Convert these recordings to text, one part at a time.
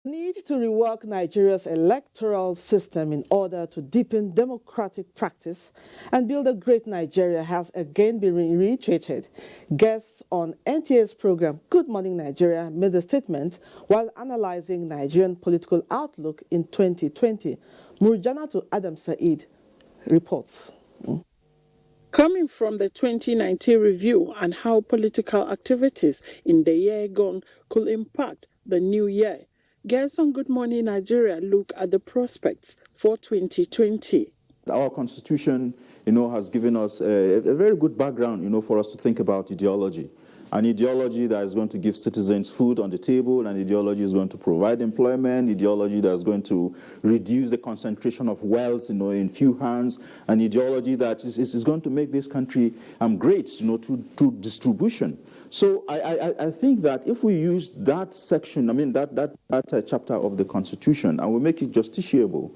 Need to rework Nigeria's electoral system in order to deepen democratic practice and build a great Nigeria has again been reiterated. Guests on NTA's program Good Morning Nigeria made the statement while analyzing Nigerian political outlook in 2020. Murjanatu Adam Said reports. Coming from the 2019 review and how political activities in the year gone could impact the new year, guests on Good Morning Nigeria look at the prospects for 2020. Our constitution, has given us a very good background, for us to think about ideology. An ideology that is going to give citizens food on the table, an ideology is going to provide employment, ideology that is going to reduce the concentration of wealth, in few hands, an ideology that is going to make this country great, through distribution. So I think that if we use that section, that chapter of the Constitution, and we make it justiciable,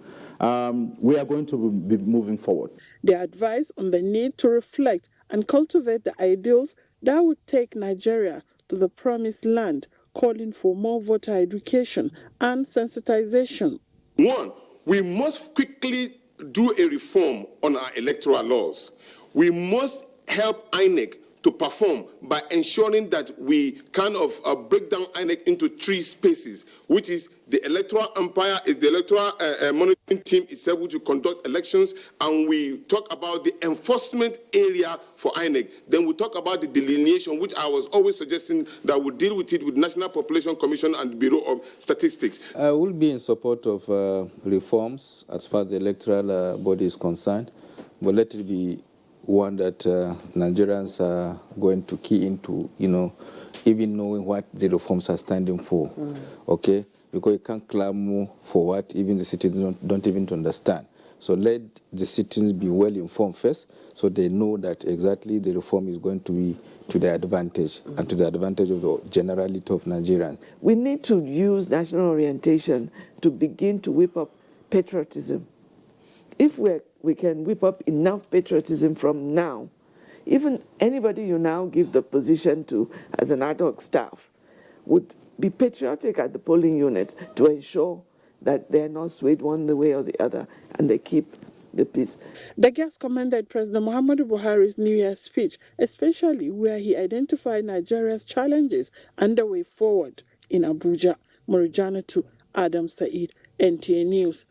we are going to be moving forward. They advise on the need to reflect and cultivate the ideals that would take Nigeria to the promised land, calling for more voter education and sensitization. One, we must quickly do a reform on our electoral laws. We must help INEC to perform by ensuring that we kind of break down INEC into three spaces, which is the electoral umpire, is the electoral monitoring team itself, which will conduct elections, and we talk about the enforcement area for INEC. Then we talk about the delineation, which I was always suggesting that we deal with it with National Population Commission and the Bureau of Statistics. I will be in support of reforms as far as the electoral body is concerned, but let it be one that Nigerians are going to key into, even knowing what the reforms are standing for, okay? Because you can't clamor for what even the citizens don't even understand. So let the citizens be well informed first, so they know that exactly the reform is going to be to their advantage and to the advantage of the generality of Nigerians. We need to use national orientation to begin to whip up patriotism. If we can whip up enough patriotism from now, even anybody you now give the position to as an ad hoc staff would be patriotic at the polling unit to ensure that they're not swayed one way or the other and they keep the peace. The guest commended President Muhammadu Buhari's New Year speech, especially where he identified Nigeria's challenges and the way forward in Abuja. Murjanatu Adam Said, NTA News.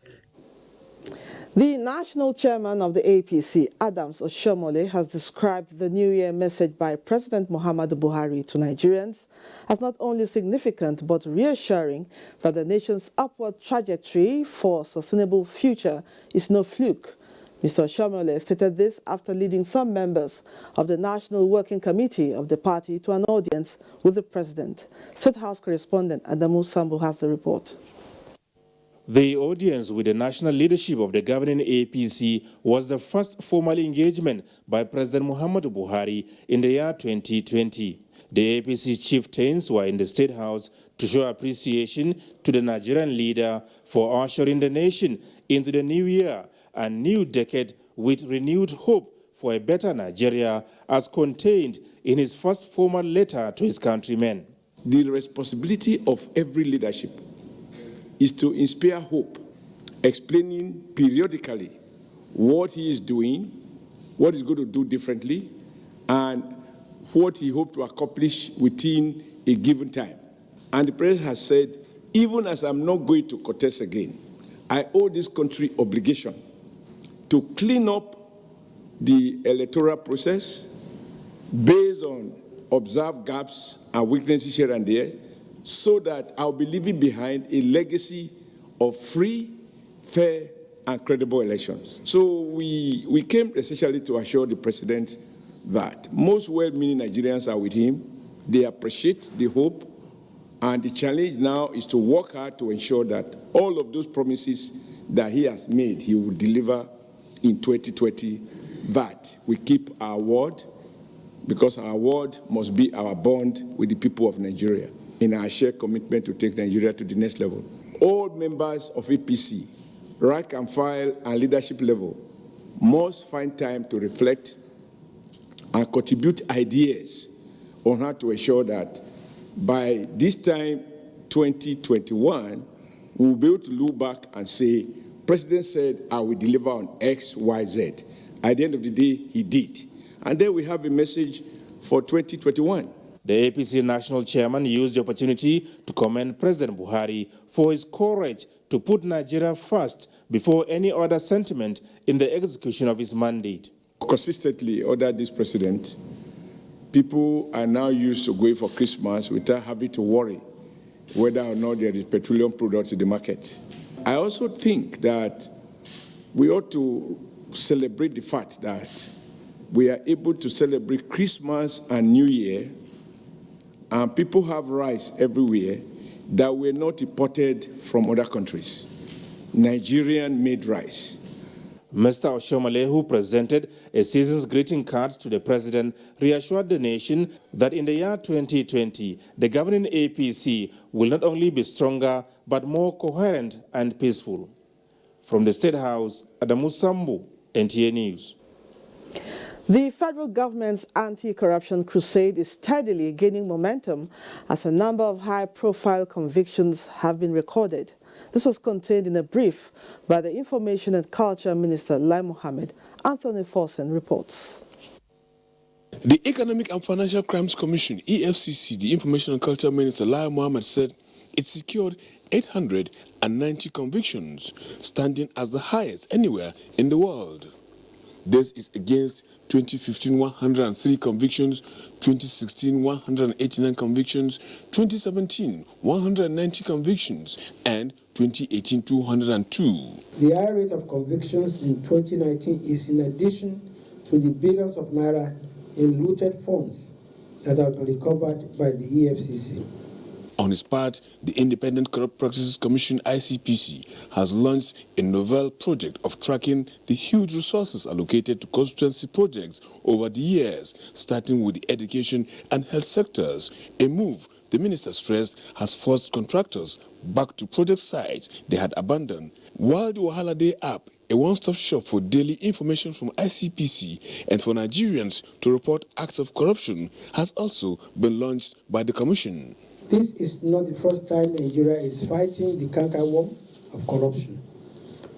The national chairman of the APC, Adams Oshomole, has described the New Year message by President Muhammadu Buhari to Nigerians as not only significant but reassuring that the nation's upward trajectory for a sustainable future is no fluke. Mr. Oshomole stated this after leading some members of the National Working Committee of the party to an audience with the president. State House correspondent Adamu Sambu has the report. The audience with the national leadership of the governing APC was the first formal engagement by President Muhammadu Buhari in the year 2020. The APC chieftains were in the State House to show appreciation to the Nigerian leader for ushering the nation into the new year and new decade with renewed hope for a better Nigeria, as contained in his first formal letter to his countrymen. The responsibility of every leadership is to inspire hope, explaining periodically what he is doing, what he's going to do differently, and what he hopes to accomplish within a given time. And the president has said, even as I'm not going to contest again, I owe this country obligation to clean up the electoral process based on observed gaps and weaknesses here and there, so that I'll be leaving behind a legacy of free, fair, and credible elections. So we came essentially to assure the president that most well-meaning Nigerians are with him. They appreciate the hope, and the challenge now is to work hard to ensure that all of those promises that he has made, he will deliver in 2020, that we keep our word, because our word must be our bond with the people of Nigeria in our shared commitment to take Nigeria to the next level. All members of APC, rank and file and leadership level, must find time to reflect and contribute ideas on how to ensure that by this time, 2021, we will be able to look back and say, President said, I will deliver on X, Y, Z. At the end of the day, he did. And then we have a message for 2021. The APC national chairman used the opportunity to commend President Buhari for his courage to put Nigeria first before any other sentiment in the execution of his mandate. Consistently under this president, people are now used to going for Christmas without having to worry whether or not there is petroleum products in the market. I also think that we ought to celebrate the fact that we are able to celebrate Christmas and New Year, and people have rice everywhere that were not imported from other countries. Nigerian-made rice. Mr. Oshomole, who presented a season's greeting card to the president, reassured the nation that in the year 2020, the governing APC will not only be stronger, but more coherent and peaceful. From the State House, Adamu Sambu, NTA News. The federal government's anti-corruption crusade is steadily gaining momentum as a number of high-profile convictions have been recorded. This was contained in a brief by the Information and Culture Minister Lai Mohammed. Anthony Forsen reports. The Economic and Financial Crimes Commission, EFCC, the Information and Culture Minister Lai Mohammed said it secured 890 convictions, standing as the highest anywhere in the world. This is against 2015 103 convictions, 2016 189 convictions, 2017 190 convictions, and 2018 202. The high rate of convictions in 2019 is in addition to the billions of naira in looted funds that have been recovered by the EFCC. On its part, the Independent Corrupt Practices Commission, ICPC, has launched a novel project of tracking the huge resources allocated to constituency projects over the years, starting with the education and health sectors, a move the minister stressed has forced contractors back to project sites they had abandoned. While the Wahala Day app, a one-stop shop for daily information from ICPC and for Nigerians to report acts of corruption, has also been launched by the commission. This is not the first time Nigeria is fighting the cankerworm of corruption,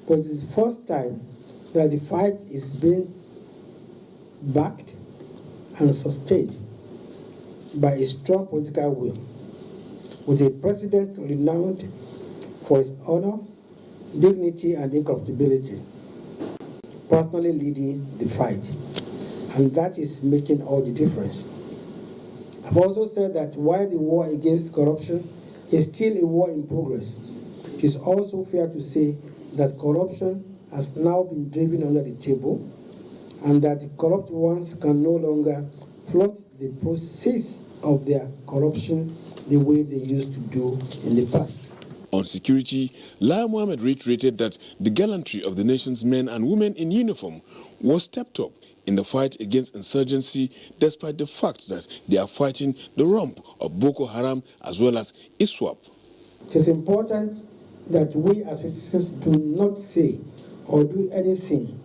but it is the first time that the fight is being backed and sustained by a strong political will, with a president renowned for his honor, dignity, and incorruptibility, personally leading the fight. And that is making all the difference. I've also said that while the war against corruption is still a war in progress, it is also fair to say that corruption has now been driven under the table and that the corrupt ones can no longer flaunt the process of their corruption the way they used to do in the past. On security, Lai Mohammed reiterated that the gallantry of the nation's men and women in uniform was stepped up in the fight against insurgency, despite the fact that they are fighting the rump of Boko Haram as well as ISWAP. It is important that we as citizens do not say or do anything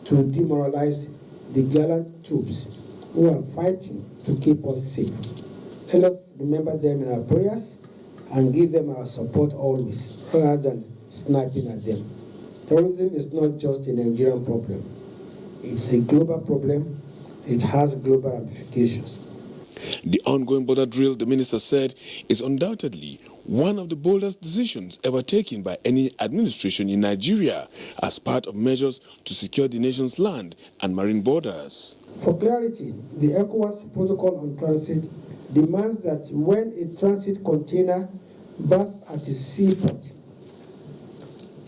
to demoralize the gallant troops who are fighting to keep us safe. Let us remember them in our prayers and give them our support always, rather than sniping at them. Terrorism is not just a Nigerian problem. It's a global problem. It has global ramifications. The ongoing border drill, the minister said, is undoubtedly one of the boldest decisions ever taken by any administration in Nigeria as part of measures to secure the nation's land and marine borders. For clarity, the ECOWAS Protocol on Transit demands that when a transit container berths at a seaport,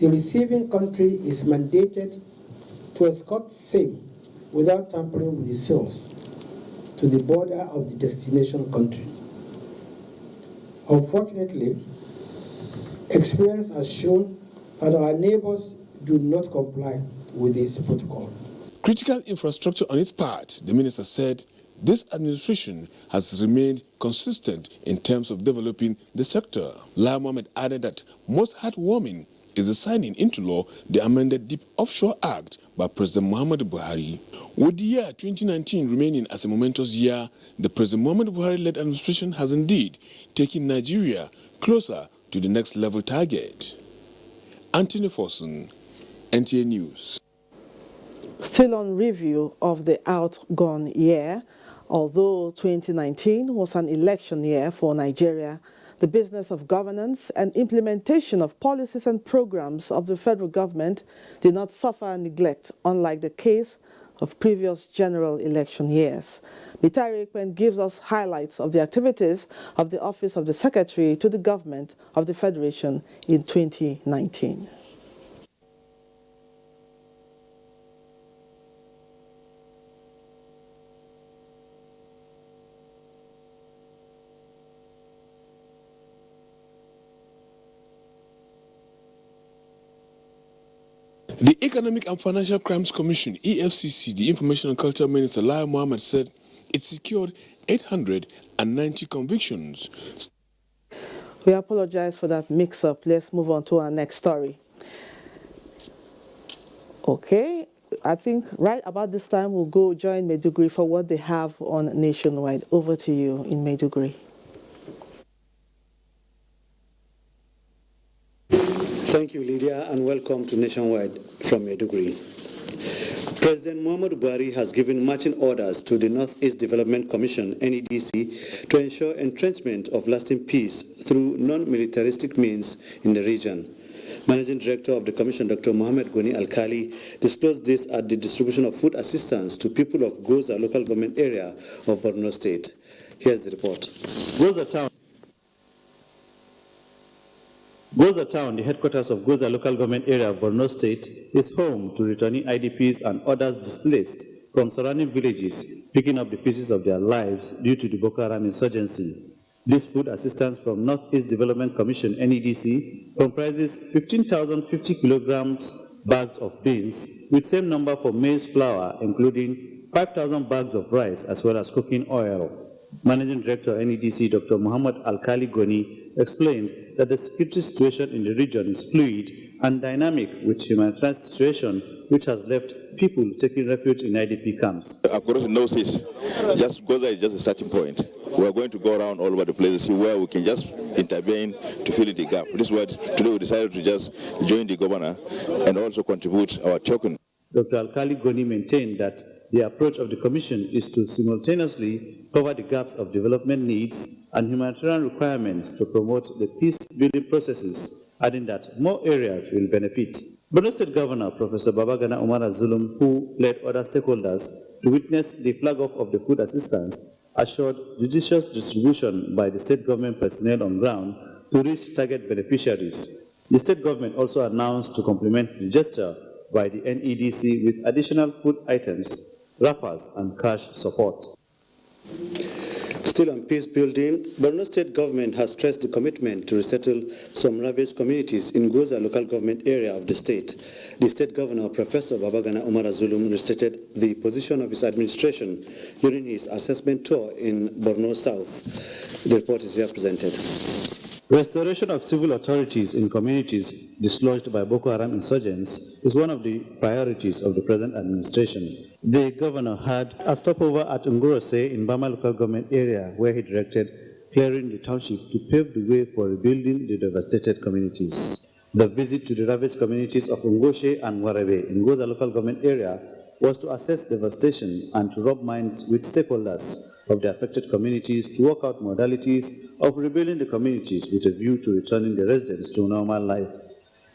the receiving country is mandated to escort same without tampering with the seals to the border of the destination country. Unfortunately, experience has shown that our neighbors do not comply with this protocol. Critical infrastructure on its part, the minister said, this administration has remained consistent in terms of developing the sector. Lai Mohammed added that most heartwarming is the signing into law the amended Deep Offshore Act by President Muhammadu Buhari. With the year 2019 remaining as a momentous year, the President Muhammadu Buhari-led administration has indeed taken Nigeria closer to the next level target. Anthony Forson, NTA News. Still on review of the outgone year, although 2019 was an election year for Nigeria, the business of governance and implementation of policies and programs of the federal government did not suffer neglect, unlike the case of previous general election years. Mitari Ekpen gives us highlights of the activities of the Office of the Secretary to the Government of the Federation in 2019. The Economic and Financial Crimes Commission, EFCC, the Information and Culture Minister, Lai Mohammed, said it secured 890 convictions. We apologize for that mix-up. Let's move on to our next story. Okay, I think right about this time we'll go join Maiduguri for what they have on Nationwide. Over to you in Maiduguri. Thank you, Lydia, and welcome to Nationwide from Maiduguri. President Muhammadu Buhari has given marching orders to the Northeast Development Commission, NEDC, to ensure entrenchment of lasting peace through non-militaristic means in the region. Managing Director of the Commission, Dr. Mohammed Goni Alkali, disclosed this at the distribution of food assistance to people of Goza local government area of Borno State. Here's the report. Goza Town, the headquarters of Goza local government area of Borno State, is home to returning IDPs and others displaced from surrounding villages, picking up the pieces of their lives due to the Boko Haram insurgency. This food assistance from Northeast Development Commission, NEDC, comprises 15,050 kilograms bags of beans, with same number for maize flour, including 5,000 bags of rice, as well as cooking oil. Managing Director NEDC, Dr. Muhammad Alkali Goni, explained that the security situation in the region is fluid and dynamic, with humanitarian situation which has left people taking refuge in IDP camps. Across the northeast, just Goza is just a starting point. We are going to go around all over the place, see where we can just intervene to fill in the gap. This is why today we decided to just join the governor and also contribute our token. Dr. Alkali Goni maintained that the approach of the Commission is to simultaneously cover the gaps of development needs and humanitarian requirements to promote the peace-building processes, adding that more areas will benefit. Borno State Governor Professor Babagana Umar Zulum, who led other stakeholders to witness the flag-off of the food assistance, assured judicious distribution by the state government personnel on ground to reach target beneficiaries. The state government also announced to complement the gesture by the NEDC with additional food items, wrappers, and cash support. Still on peace building, Borno State government has stressed the commitment to resettle some ravaged communities in Goza local government area of the state. The state governor, Professor Babagana Umar Zulum, restated the position of his administration during his assessment tour in Borno South. The report is here presented. Restoration of civil authorities in communities dislodged by Boko Haram insurgents is one of the priorities of the present administration. The governor had a stopover at Ngurose in Bama local government area, where he directed clearing the township to pave the way for rebuilding the devastated communities. The visit to the ravaged communities of Ngoshe and Warebe in Goza local government area was to assess devastation and to rub minds with stakeholders of the affected communities to work out modalities of rebuilding the communities with a view to returning the residents to normal life.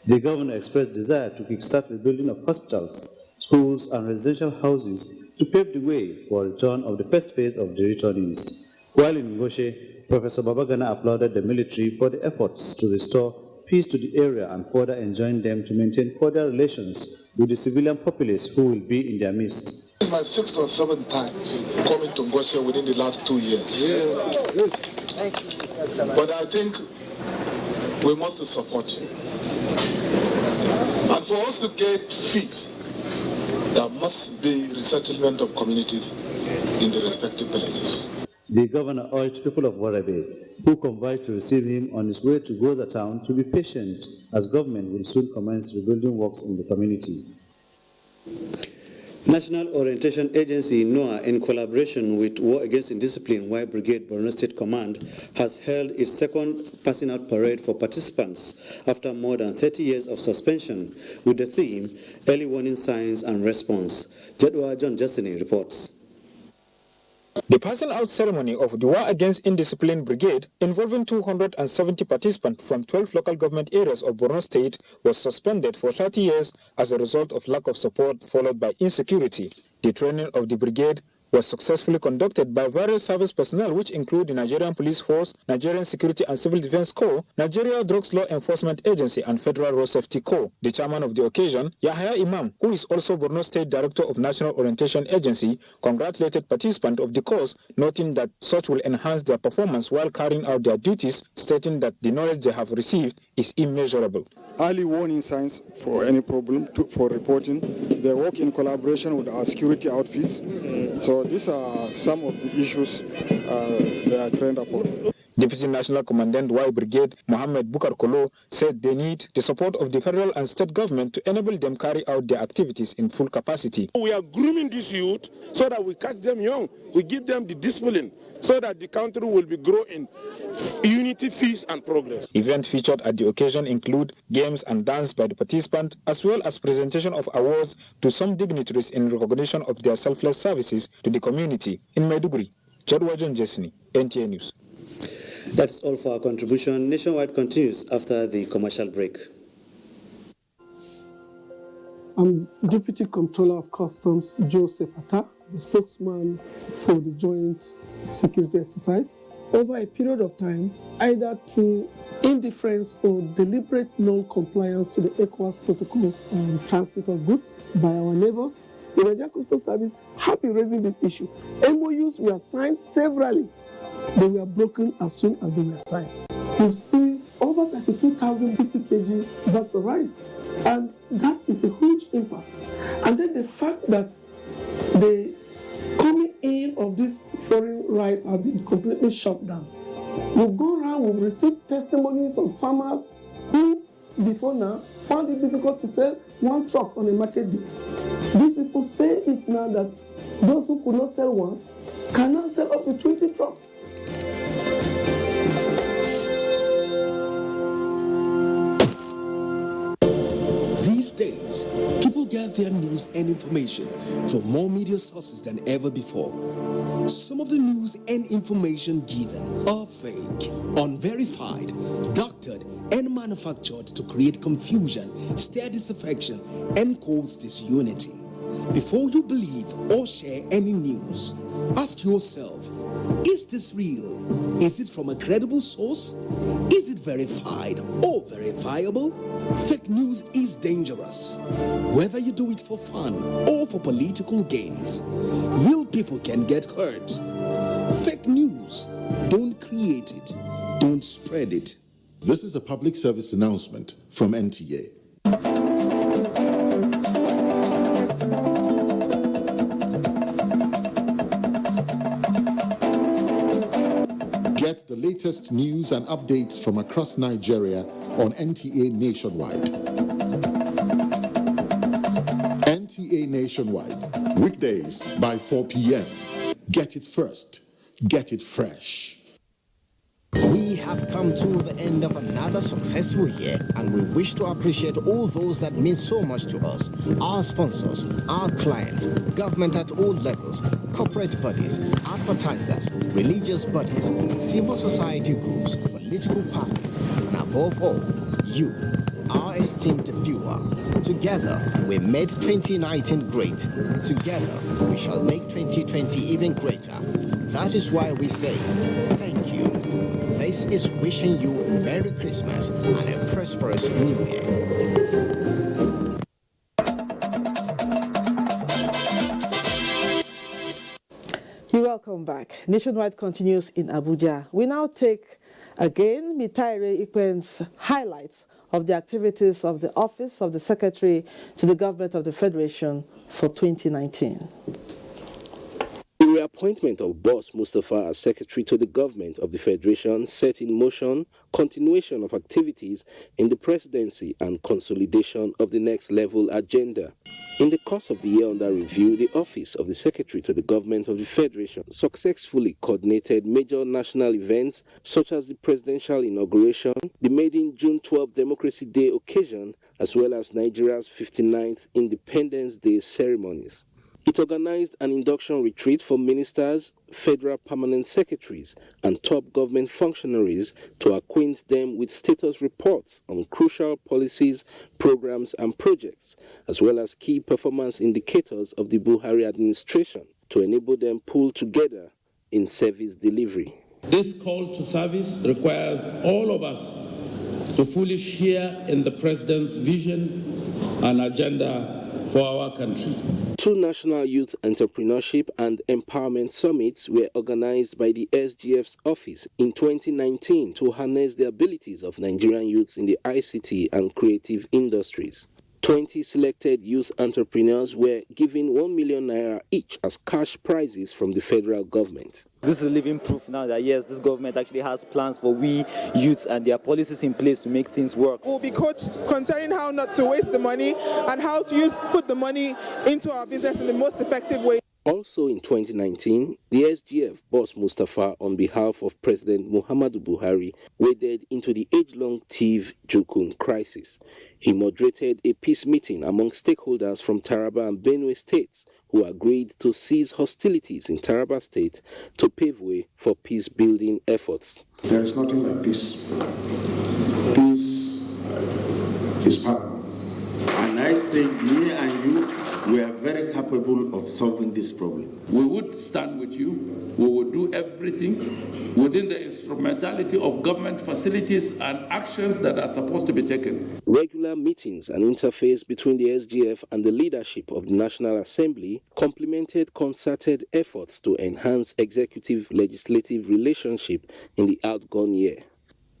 The governor expressed desire to kickstart rebuilding of hospitals, schools, and residential houses to pave the way for return of the first phase of the returnees. While in Ngoshe, Professor Babagana applauded the military for the efforts to restore peace to the area and further enjoined them to maintain cordial relations with the civilian populace who will be in their midst. This is my 6th or 7th time coming to Ngoshe within the last 2 years. But I think we must support you. And for us to get peace, there must be resettlement of communities in the respective villages. The governor urged people of Warebe, who conveyed to receive him on his way to Goza town, to be patient, as government will soon commence rebuilding works in the community. National Orientation Agency, NOAA, in collaboration with War Against Indiscipline White Brigade Borno State Command, has held its second passing out parade for participants after more than 30 years of suspension with the theme Early Warning Signs and Response. Jadwa John Justini reports. The passing out ceremony of the War Against Indiscipline Brigade, involving 270 participants from 12 local government areas of Borno State, was suspended for 30 years as a result of lack of support followed by insecurity. The training of the brigade was successfully conducted by various service personnel, which include the Nigerian Police Force, Nigerian Security and Civil Defense Corps, Nigeria Drugs Law Enforcement Agency, and Federal Road Safety Corps. The chairman of the occasion, Yahya Imam, who is also Borno State Director of National Orientation Agency, congratulated participants of the course, noting that such will enhance their performance while carrying out their duties, stating that the knowledge they have received is immeasurable. Early warning signs for any problem, for reporting. They work in collaboration with our security outfits. So these are some of the issues they are trained upon. Deputy National Commandant Y Brigade Mohammed Bukar Kolo said they need the support of the federal and state government to enable them carry out their activities in full capacity. We are grooming these youth so that we catch them young. We give them the discipline so that the country will be growing unity, peace and progress. Events featured at the occasion include games and dance by the participants, as well as presentation of awards to some dignitaries in recognition of their selfless services to the community. In Maiduguri, Jadwajan Jesni, NTA News. That's all for our contribution. Nationwide continues after the commercial break. I'm Deputy Comptroller of Customs Joseph Atta, the spokesman for the joint security exercise. Over a period of time, either through indifference or deliberate non-compliance to the ECOWAS protocol on transit of goods by our neighbors, the Nigerian Customs Service have been raising this issue. MOUs were signed severally. They were broken as soon as they were signed. We've seized over 32,050 kg bags of rice, and that is a huge impact. And then the fact that the coming in of this foreign rice has been completely shut down. We've gone around, we've received testimonies of farmers who, before now, found it difficult to sell one truck on a market day. These people say it now that those who could not sell one can now sell up to 20 trucks. These days, people get their news and information from more media sources than ever before. Some of the news and information given are fake, unverified, doctored, and manufactured to create confusion, stir disaffection, and cause disunity. Before you believe or share any news, ask yourself, is this real? Is it from a credible source? Is it verified or verifiable? Fake news is dangerous. Whether you do it for fun or for political gains, real people can get hurt. Fake news, don't create it, don't spread it. This is a public service announcement from NTA. Get the latest news and updates from across Nigeria on NTA Nationwide. NTA Nationwide, weekdays by 4 p.m. Get it first, get it fresh. We have come to the end of another successful year, and we wish to appreciate all those that mean so much to us. Our sponsors, our clients, government at all levels, corporate bodies, advertisers, religious bodies, civil society groups, political parties, and above all, you, our esteemed viewer. Together, we made 2019 great. Together, we shall make 2020 even greater. That is why we say, thank you. This is wishing you Merry Christmas and a prosperous New Year. You're welcome back. Nationwide continues in Abuja. We now take again Mitaire Ikwen's highlights of the activities of the Office of the Secretary to the Government of the Federation for 2019. We were appointment of Boss Mustafa as Secretary to the Government of the Federation set in motion continuation of activities in the presidency and consolidation of the next level agenda. In the course of the year under review, the Office of the Secretary to the Government of the Federation successfully coordinated major national events such as the presidential inauguration, the maiden June 12 Democracy Day occasion, as well as Nigeria's 59th Independence Day ceremonies. It organized an induction retreat for ministers, federal permanent secretaries, and top government functionaries to acquaint them with status reports on crucial policies, programs, and projects, as well as key performance indicators of the Buhari administration to enable them pull together in service delivery. This call to service requires all of us to fully share in the President's vision and agenda for our country. 2 national youth entrepreneurship and empowerment summits were organized by the SGF's office in 2019 to harness the abilities of Nigerian youths in the ICT and creative industries. 20 selected youth entrepreneurs were given 1 million naira each as cash prizes from the federal government. This is living proof now that yes, this government actually has plans for we youths and there are policies in place to make things work. We'll be coached concerning how not to waste the money and how to put the money into our business in the most effective way. Also in 2019, the SGF Boss Mustafa, on behalf of President Muhammadu Buhari, waded into the age-long Tiv Jukun crisis. He moderated a peace meeting among stakeholders from Taraba and Benue states who agreed to cease hostilities in Taraba State to pave way for peace-building efforts. There is nothing like peace. Peace is power. And I think me and you, we are very capable of solving this problem. We would stand with you. We would do everything within the instrumentality of government facilities and actions that are supposed to be taken. Regular meetings and interface between the SGF and the leadership of the National Assembly complemented concerted efforts to enhance executive-legislative relationship in the outgone year.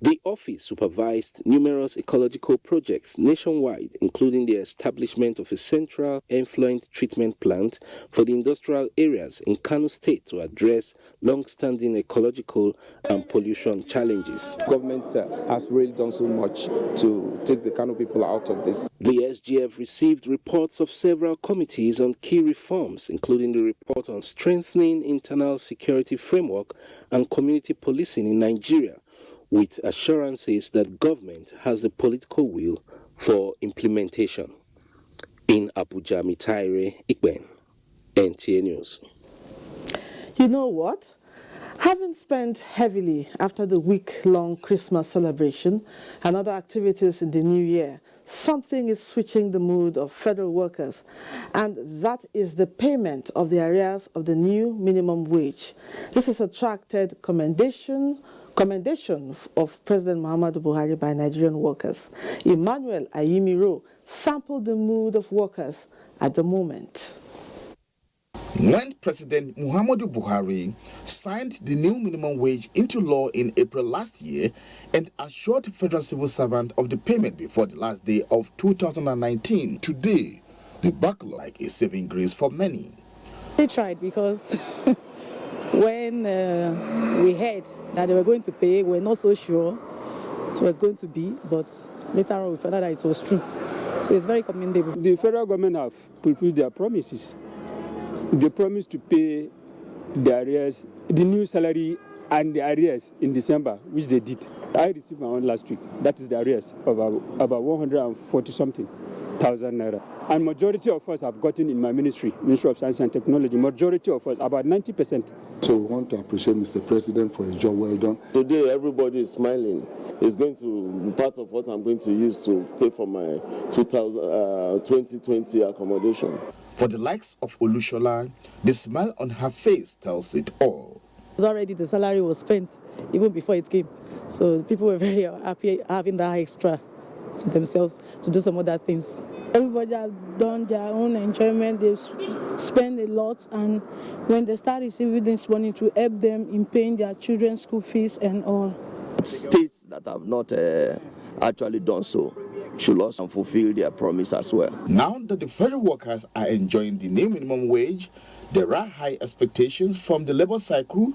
The office supervised numerous ecological projects nationwide, including the establishment of a central effluent treatment plant for the industrial areas in Kano State to address long-standing ecological and pollution challenges. Government has really done so much to take the Kano people out of this. The SGF received reports of several committees on key reforms, including the report on strengthening internal security framework and community policing in Nigeria, with assurances that government has the political will for implementation. In Abuja, Mitaire Ikben, NTA News. You know what? Having spent heavily after the week-long Christmas celebration and other activities in the new year, something is switching the mood of federal workers, and that is the payment of the arrears of the new minimum wage. This has attracted commendation of President Muhammadu Buhari by Nigerian workers. Emmanuel Ayimiro sampled the mood of workers at the moment. When President Muhammadu Buhari signed the new minimum wage into law in April last year and assured federal civil servants of the payment before the last day of 2019, today the backlog like a saving grace for many. They tried because when we heard that they were going to pay, we were not so sure it was going to be, but later on we found out that it was true. So it's very commendable. The federal government have fulfilled their promises. They promised to pay the arrears, the new salary and the arrears in December, which they did. I received my own last week. That is the arrears of about 140-something thousand naira. And majority of us have gotten in my ministry, Ministry of Science and Technology, majority of us, about 90%. So we want to appreciate Mr. President for his job well done. Today, everybody is smiling. It's going to be part of what I'm going to use to pay for my 2020 accommodation. For the likes of Olushola, the smile on her face tells it all. Already the salary was spent even before it came. So people were very happy having that extra to themselves to do some other things. Everybody has done their own enjoyment. They spend a lot, and when they start receiving this money to help them in paying their children's school fees and all. States that have not actually done so, should also fulfill their promise as well. Now that the federal workers are enjoying the new minimum wage, there are high expectations from the labor cycle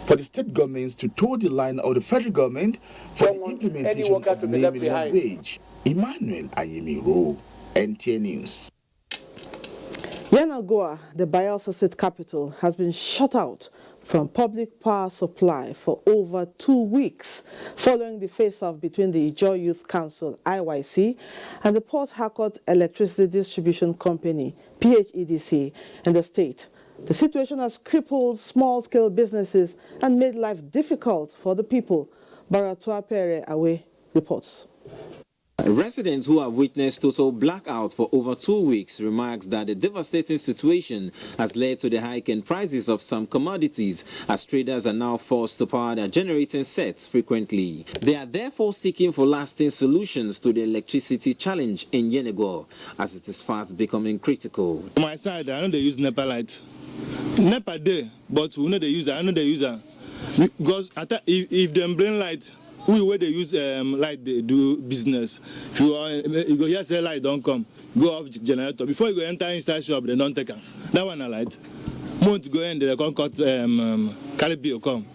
for the state governments to toe the line of the federal government for the implementation of the new minimum wage. Emmanuel Ayemiro, NTA News. Yenagoa, the Bayelsa State capital, has been shut out from public power supply for over 2 weeks following the face-off between the Ijaw Youth Council (IYC) and the Port Harcourt Electricity Distribution Company (PHEDC) in the state. The situation has crippled small-scale businesses and made life difficult for the people. Baratua Pere Awe reports. Residents who have witnessed total blackout for over 2 weeks remarks that the devastating situation has led to the hike in prices of some commodities, as traders are now forced to power their generating sets frequently. They are therefore seeking for lasting solutions to the electricity challenge in Yenagoa, as it is fast becoming critical. On my side, I know they use NEPA light. NEPA day, but we know they use that. I know they use that. Because if them bring light, we where they use light, they do business. If you go here say light don't come, go off generator. Before you go enter inside shop, they don't take them. That one a light. Won't go in, they can't cut carry bill come.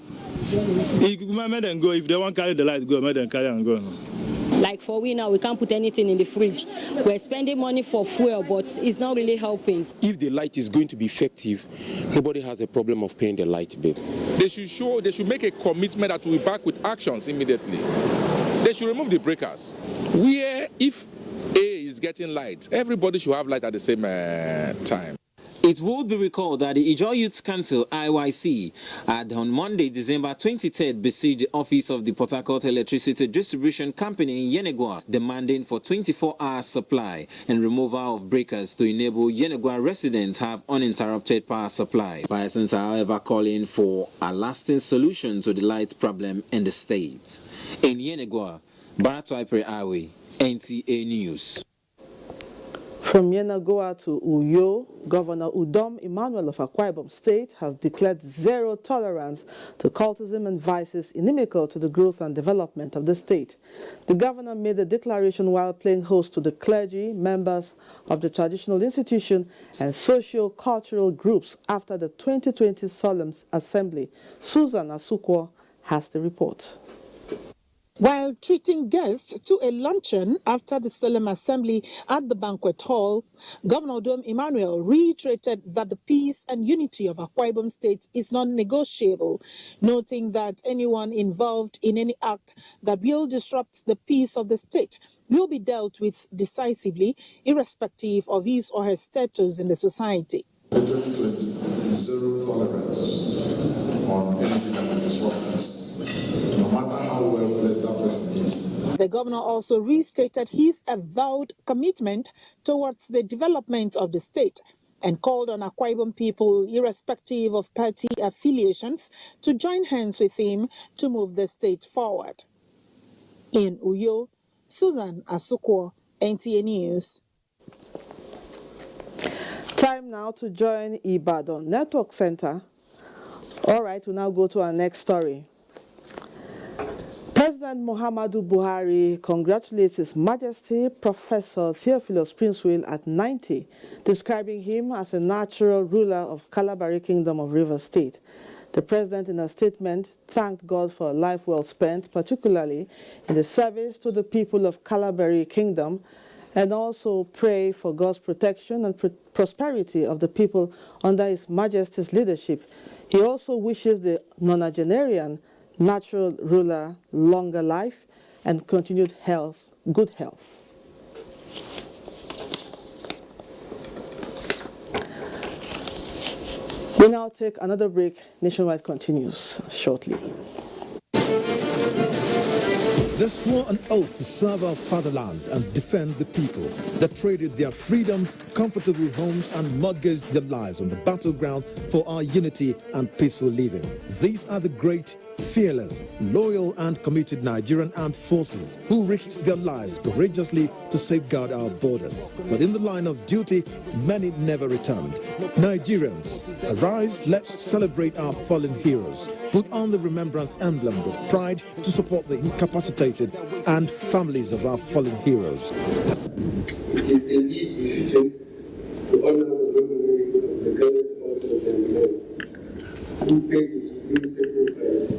If them go, if they want carry the light, go make them carry and go. Like for we now, we can't put anything in the fridge. We're spending money for fuel, but it's not really helping. If the light is going to be effective, nobody has a problem of paying the light bill. They should make a commitment that we'll be back with actions immediately. They should remove the breakers. Where if A is getting light, everybody should have light at the same time. It would be recalled that the Ijaw Youth Council (IYC) had on Monday, December 23rd, besieged the office of the Port Harcourt Electricity Distribution Company in Yenagoa, demanding for 24-hour supply and removal of breakers to enable Yenagoa residents have uninterrupted power supply. Persons are, however, calling for a lasting solution to the light problem in the state. In Yenagoa, Baratwaipre Awe, NTA News. From Yenagoa to Uyo, Governor Udom Emmanuel of Akwa Ibom State has declared zero tolerance to cultism and vices inimical to the growth and development of the state. The governor made the declaration while playing host to the clergy, members of the traditional institution, and socio-cultural groups after the 2020 Solemn Assembly. Susan Asukwo has the report. While treating guests to a luncheon after the solemn assembly at the banquet hall, Governor Udom Emmanuel reiterated that the peace and unity of Akwa Ibom State is non-negotiable, noting that anyone involved in any act that will disrupt the peace of the state will be dealt with decisively, irrespective of his or her status in the society. 2020, zero tolerance on anything that will disrupt peace. No matter how well placed that person is. The governor also restated his avowed commitment towards the development of the state and called on Akwa Ibom people, irrespective of party affiliations, to join hands with him to move the state forward. In Uyo, Susan Asukwo, NTA News. Time now to join Ibadan Network Center. All right, we'll now go to our next story. President Muhammadu Buhari congratulates His Majesty Professor Theophilus Prince-Will at 90, describing him as a natural ruler of Kalabari Kingdom of Rivers State. The president, in a statement, thanked God for a life well spent, particularly in the service to the people of Kalabari Kingdom, and also pray for God's protection and prosperity of the people under His Majesty's leadership. He also wishes the nonagenarian natural ruler longer life and continued health, good health. We now take another break. Nationwide continues shortly. They swore an oath to serve our fatherland and defend the people. They traded their freedom, comfortable homes, and mortgaged their lives on the battleground for our unity and peaceful living. These are the great fearless, loyal and committed Nigerian armed forces who risked their lives courageously to safeguard our borders. But in the line of duty, many never returned. Nigerians, arise, let's celebrate our fallen heroes. Put on the remembrance emblem with pride to support the incapacitated and families of our fallen heroes. It is indeed befitting to honor the memory of the gallant hearts of young men who paid the supreme sacrifice to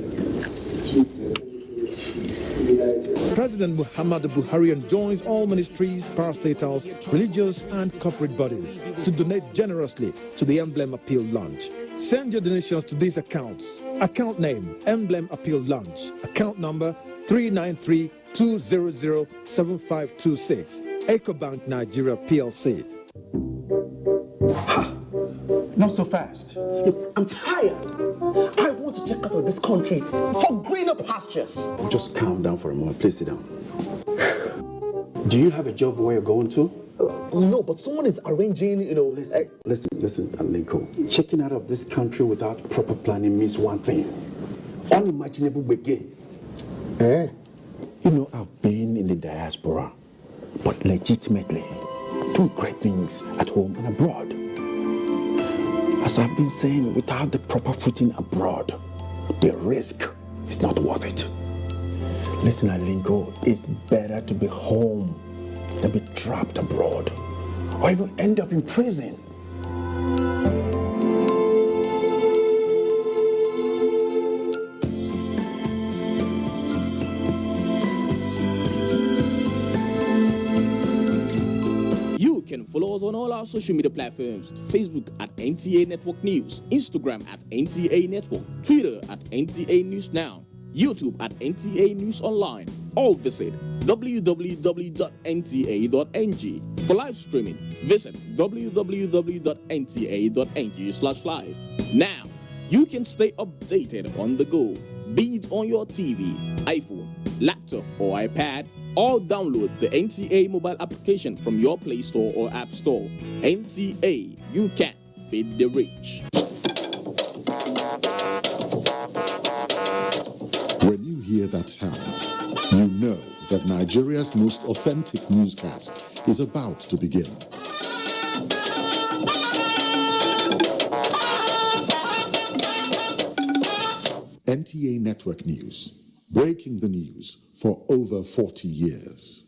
keep the country united. President Muhammadu Buhari enjoins all ministries, parastatals, religious and corporate bodies to donate generously to the Emblem Appeal Launch. Send your donations to these accounts. Account name, Emblem Appeal Launch. Account number 393-200-7526. EcoBank Nigeria PLC. Not so fast. Look, I'm tired. I want to check out of this country for greener pastures. Just calm down for a moment. Please sit down. Do you have a job where you're going to? No, but someone is arranging, Listen, Aliko. Checking out of this country without proper planning means one thing. Unimaginable begin. You know, I've been in the diaspora, but legitimately doing great things at home and abroad. As I've been saying, without the proper footing abroad, the risk is not worth it. Listen, Alinko, it's better to be home than be trapped abroad or even end up in prison. You can follow us on all our social media platforms: Facebook at NTA Network News, Instagram at NTA Network, Twitter at NTA News Now, YouTube at NTA News Online. Or visit www.nta.ng. For live streaming, visit www.nta.ng/live. Now, you can stay updated on the go, be it on your TV, iPhone, laptop, or iPad, or download the NTA mobile application from your Play Store or App Store. NTA, you can beat the rich. When you hear that sound, you know that Nigeria's most authentic newscast is about to begin. NTA Network News, breaking the news for over 40 years.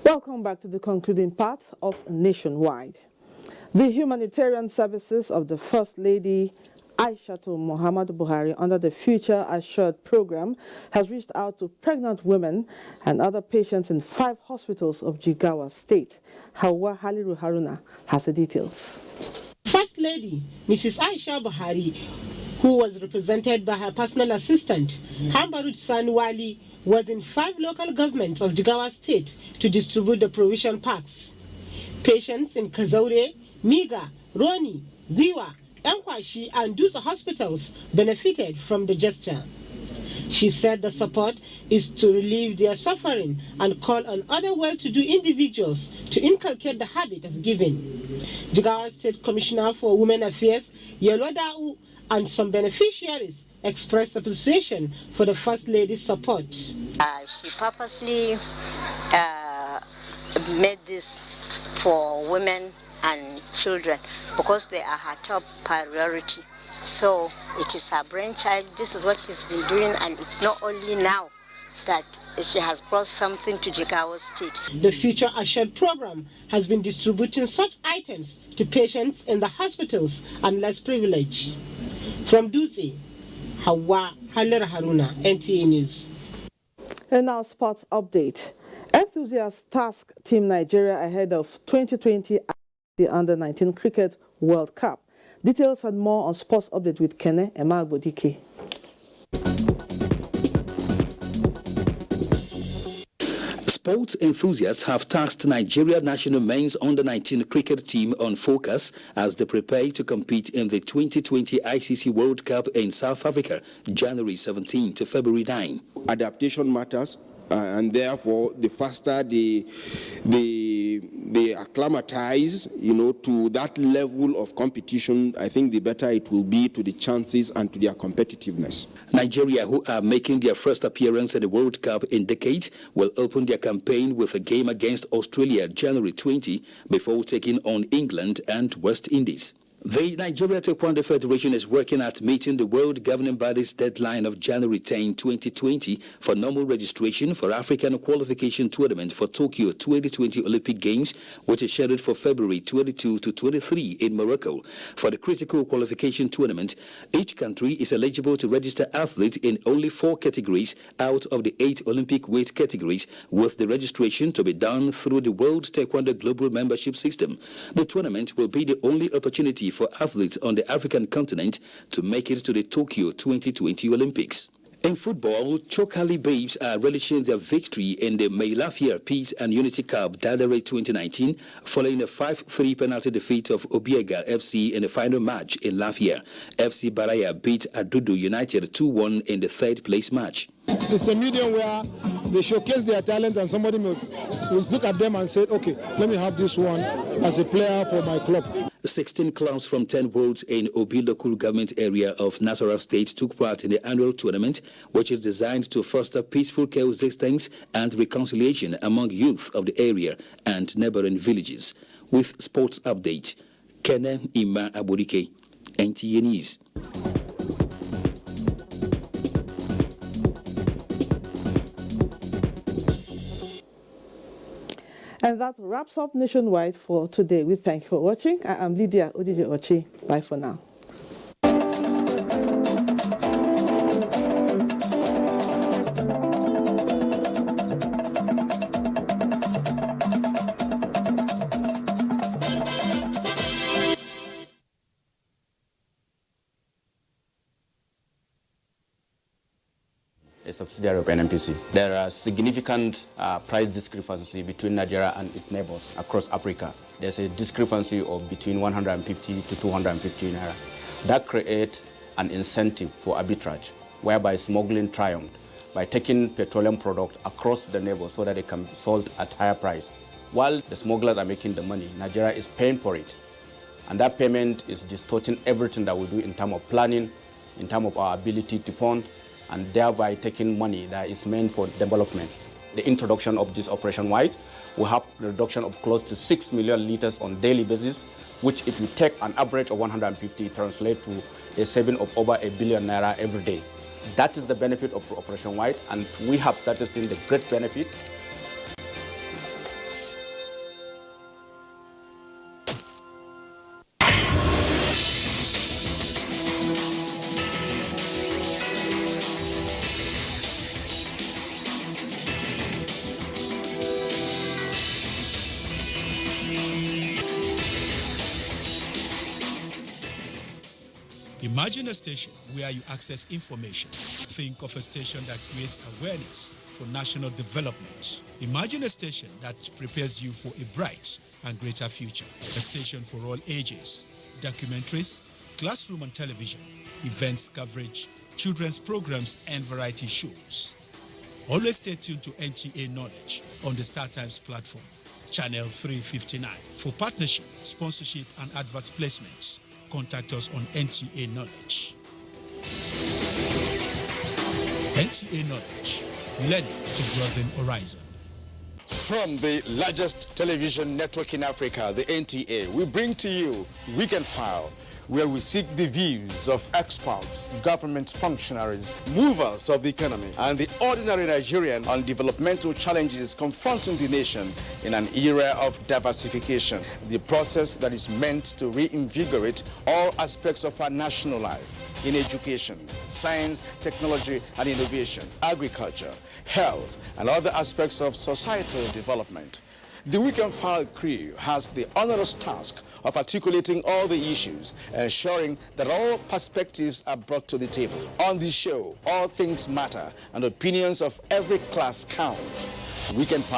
Welcome back to the concluding part of Nationwide. The humanitarian services of the First Lady Aishatu Muhammadu Buhari under the Future Assured program has reached out to pregnant women and other patients in 5 hospitals of Jigawa State. Hawa Haliru Haruna has the details. First Lady Mrs. Aisha Buhari, who was represented by her personal assistant, Hambarut Sanwali, was in 5 local governments of Jigawa State to distribute the provision packs. Patients in Kazaure, Miga, Roni, Gwiwa, Enkwashi and Dusa hospitals benefited from the gesture. She said the support is to relieve their suffering and call on other well-to-do individuals to inculcate the habit of giving. Jigawa State Commissioner for Women Affairs, Yelwadau, and some beneficiaries expressed appreciation for the First Lady's support. She purposely made this for women and children because they are her top priority. So it is her brainchild. This is what she's been doing, and it's not only now that she has brought something to Jigawa State. The Future Assured program has been distributing such items to patients in the hospitals and less privileged. From Dutse, Hawa Halera Haruna, NTA News. And now sports update. Enthusiasts task Team Nigeria ahead of 2020 the Under-19 Cricket World Cup. Details and more on Sports Update with Kene Emagbodike. Sports enthusiasts have tasked Nigeria national men's under-19 cricket team on focus as they prepare to compete in the 2020 ICC World Cup in South Africa, January 17 to February 9. Adaptation matters, and therefore the faster the they acclimatize, to that level of competition, I think the better it will be to the chances and to their competitiveness. Nigeria, who are making their first appearance at the World Cup in decades, will open their campaign with a game against Australia January 20 before taking on England and West Indies. The Nigeria Taekwondo Federation is working at meeting the World Governing Body's deadline of January 10, 2020 for normal registration for African Qualification Tournament for Tokyo 2020 Olympic Games, which is scheduled for February 22 to 23 in Morocco. For the critical qualification tournament, each country is eligible to register athletes in only 4 categories out of the 8 Olympic weight categories, with the registration to be done through the World Taekwondo Global Membership System. The tournament will be the only opportunity for athletes on the African continent to make it to the Tokyo 2020 Olympics. In football, Chokali Babes are relishing their victory in the May Lafayette Peace and Unity Cup Dadare 2019 following a 5-3 penalty defeat of Obiega FC in the final match in Lafayette. FC Baraya beat Adudu United 2-1 in the 3rd place match. It's a medium where they showcase their talent and somebody will look at them and say, okay, let me have this one as a player for my club. 16 clubs from 10 wards in Obi local government area of Nasarawa State took part in the annual tournament, which is designed to foster peaceful coexistence and reconciliation among youth of the area and neighboring villages. With sports update, Kene Ima Aborike, NTA News. And that wraps up Nationwide for today. We thank you for watching. I am Lydia Odije Ochi. Bye for now. A subsidiary of NMPC. There are significant price discrepancy between Nigeria and its neighbors across Africa. There's a discrepancy of between 150 to 250 naira. That creates an incentive for arbitrage, whereby smuggling triumphed by taking petroleum products across the neighbors so that they can be sold at higher price. While the smugglers are making the money, Nigeria is paying for it. And that payment is distorting everything that we do in terms of planning, in terms of our ability to fund, and thereby taking money that is meant for development. The introduction of this Operation White will have a reduction of close to 6 million liters on a daily basis, which if you take an average of 150, translate to a saving of over 1 billion naira every day. That is the benefit of Operation White, and we have started seeing the great benefit. Imagine a station where you access information. Think of a station that creates awareness for national development. Imagine a station that prepares you for a bright and greater future. A station for all ages. Documentaries, classroom and television, events coverage, children's programs and variety shows. Always stay tuned to NTA Knowledge on the StarTimes platform, channel 359. For partnership, sponsorship and advert placements, contact us on NTA Knowledge. NTA Knowledge, learning to broaden horizon. From the largest television network in Africa, the NTA, we bring to you Weekend File, where we seek the views of experts, government functionaries, movers of the economy, and the ordinary Nigerian on developmental challenges confronting the nation in an era of diversification. The process that is meant to reinvigorate all aspects of our national life in education, science, technology, and innovation, agriculture, health, and other aspects of societal development. The Weekend File crew has the onerous task of articulating all the issues, ensuring that all perspectives are brought to the table. On this show, all things matter and opinions of every class count. Weekend File